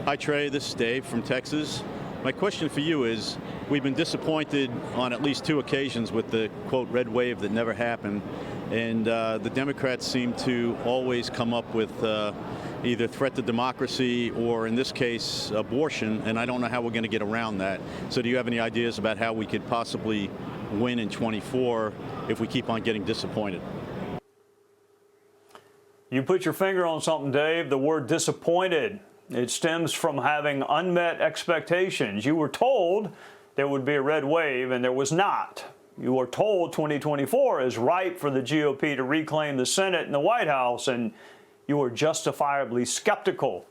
Hi, Trey. This is Dave from Texas. My question for you is, we've been disappointed on at least two occasions with the, quote, red wave that never happened. And the Democrats seem to always come up with either threat to democracy or, in this case, abortion. And I don't know how we're going to get around that. So do you have any ideas about how we could possibly win in 24 if we keep on getting disappointed? You put your finger on something, Dave, the word disappointed. It stems from having unmet expectations. You were told there would be a red wave, and there was not. You were told 2024 is ripe for the GOP to reclaim the Senate and the White House, and you were justifiably skeptical.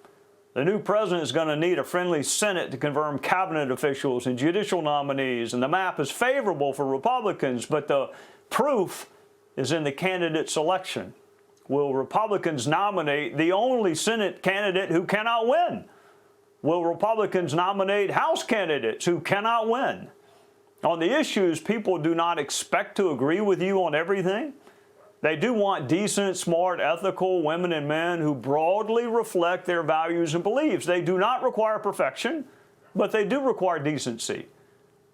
The new president is going to need a friendly Senate to confirm cabinet officials and judicial nominees, and the map is favorable for Republicans, but the proof is in the candidate selection. Will Republicans nominate the only Senate candidate who cannot win? Will Republicans nominate House candidates who cannot win? On the issues, people do not expect to agree with you on everything. They do want decent, smart, ethical women and men who broadly reflect their values and beliefs. They do not require perfection, but they do require decency.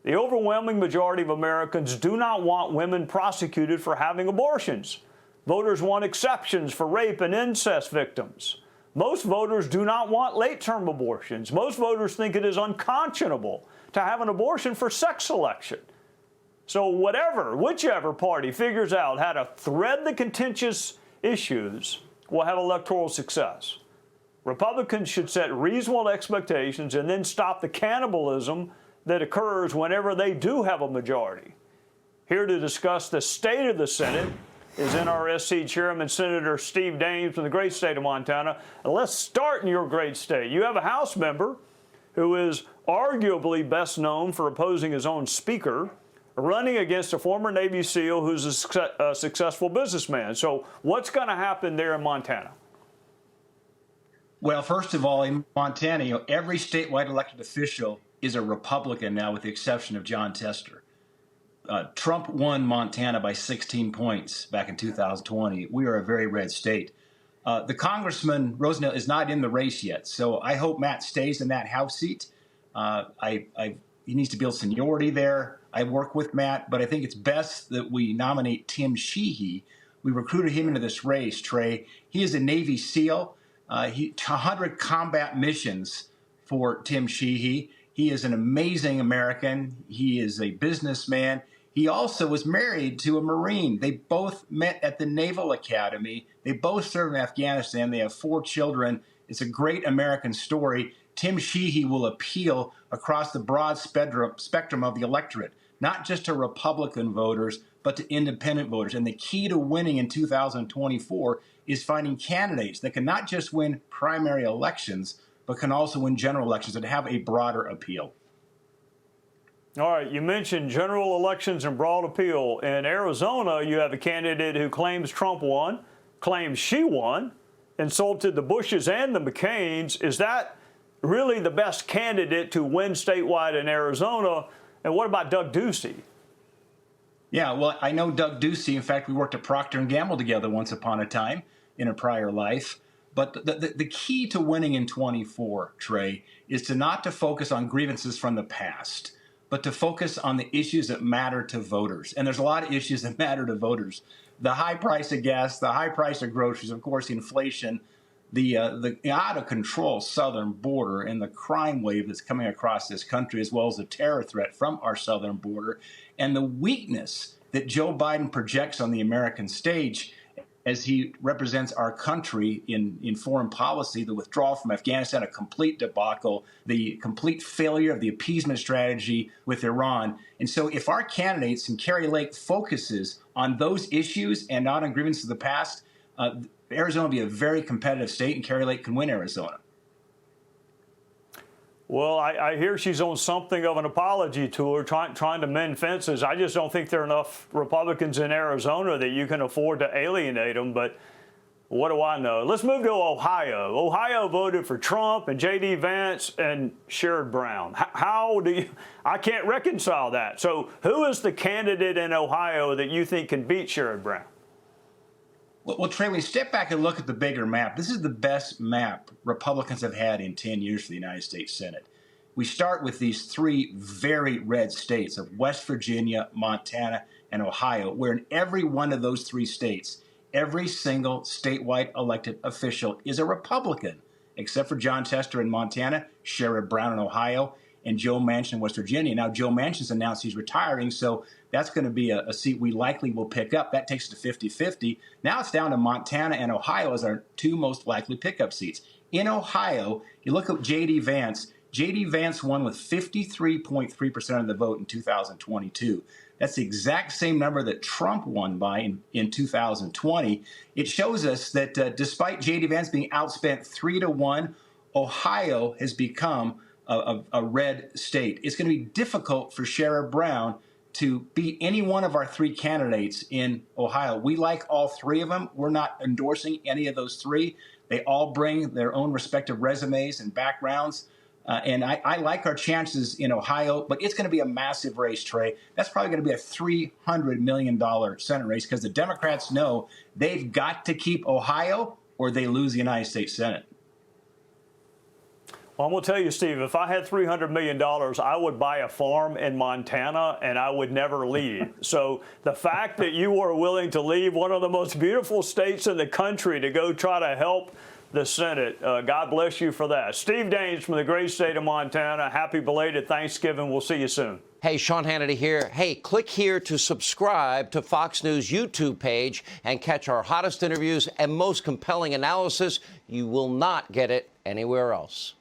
The overwhelming majority of Americans do not want women prosecuted for having abortions. Voters want exceptions for rape and incest victims. Most voters do not want late-term abortions. Most voters think it is unconscionable to have an abortion for sex selection. So whichever party figures out how to thread the contentious issues will have electoral success. Republicans should set reasonable expectations and then stop the cannibalism that occurs whenever they do have a majority. Here to discuss the state of the Senate is NRSC Chairman Senator Steve Daines from the great state of Montana. And let's start in your great state. You have a House member who is arguably best known for opposing his own speaker, running against a former Navy SEAL who's a successful businessman. So what's going to happen there in Montana? Well, first of all, in Montana, every statewide elected official is a Republican now, with the exception of John Tester. Trump won Montana by 16 points back in 2020. We are a very red state. The Congressman Rosendale is not in the race yet, so I hope Matt stays in that House seat. He needs to build seniority there. I work with Matt, but I think it's best that we nominate Tim Sheehy. We recruited him into this race, Trey. He is a Navy SEAL. 100 combat missions for Tim Sheehy. He is an amazing American. He is a businessman. He also was married to a Marine. They both met at the Naval Academy. They both served in Afghanistan. They have 4 children. It's a great American story. Tim Sheehy will appeal across the broad spectrum of the electorate, not just to Republican voters, but to independent voters. And the key to winning in 2024 is finding candidates that can not just win primary elections, but can also win general elections and have a broader appeal. All right, you mentioned general elections and broad appeal. In Arizona, you have a candidate who claims Trump won, claims she won, insulted the Bushes and the McCains. Is that really the best candidate to win statewide in Arizona? And what about Doug Ducey? Yeah, well, I know Doug Ducey. In fact, we worked at Procter & Gamble together once upon a time in a prior life. But the key to winning in 24, Trey, is to not to focus on grievances from the past, but to focus on the issues that matter to voters. And there's a lot of issues that matter to voters. The high price of gas, the high price of groceries, of course, inflation, the out-of-control southern border and the crime wave that's coming across this country, as well as the terror threat from our southern border, and the weakness that Joe Biden projects on the American stage as he represents our country in foreign policy, the withdrawal from Afghanistan, a complete debacle, the complete failure of the appeasement strategy with Iran. And so if our candidates and Kari Lake focuses on those issues and not on grievances of the past, Arizona will be a very competitive state, and Kari Lake can win Arizona. Well, I hear she's on something of an apology tour, trying to mend fences. I just don't think there are enough Republicans in Arizona that you can afford to alienate them. But what do I know? Let's move to Ohio. Ohio voted for Trump and J.D. Vance and Sherrod Brown. How do you? I can't reconcile that. So who is the candidate in Ohio that you think can beat Sherrod Brown? Well, Trey, when you step back and look at the bigger map, this is the best map Republicans have had in 10 years for the United States Senate. We start with these three very red states of West Virginia, Montana, and Ohio, where in every one of those three states, every single statewide elected official is a Republican, except for Jon Tester in Montana, Sherrod Brown in Ohio, and Joe Manchin in West Virginia. Now, Joe Manchin's announced he's retiring, so that's going to be a seat we likely will pick up. That takes it to 50-50. Now it's down to Montana and Ohio as our two most likely pickup seats. In Ohio, you look at J.D. Vance. J.D. Vance won with 53.3% of the vote in 2022. That's the exact same number that Trump won by in 2020. It shows us that despite J.D. Vance being outspent 3-1, Ohio has become a red state. It's going to be difficult for Sherrod Brown to beat any one of our three candidates in Ohio. We like all three of them. We're not endorsing any of those three. They all bring their own respective resumes and backgrounds. And I like our chances in Ohio, but it's going to be a massive race, Trey. That's probably going to be a $300 million Senate race because the Democrats know they've got to keep Ohio or they lose the United States Senate. Well, I'm going to tell you, Steve, if I had $300 million, I would buy a farm in Montana and I would never leave. So the fact that you are willing to leave one of the most beautiful states in the country to go try to help the Senate, God bless you for that. Steve Daines from the great state of Montana. Happy belated Thanksgiving. We'll see you soon. Hey, Sean Hannity here. Hey, click here to subscribe to Fox News YouTube page and catch our hottest interviews and most compelling analysis. You will not get it anywhere else.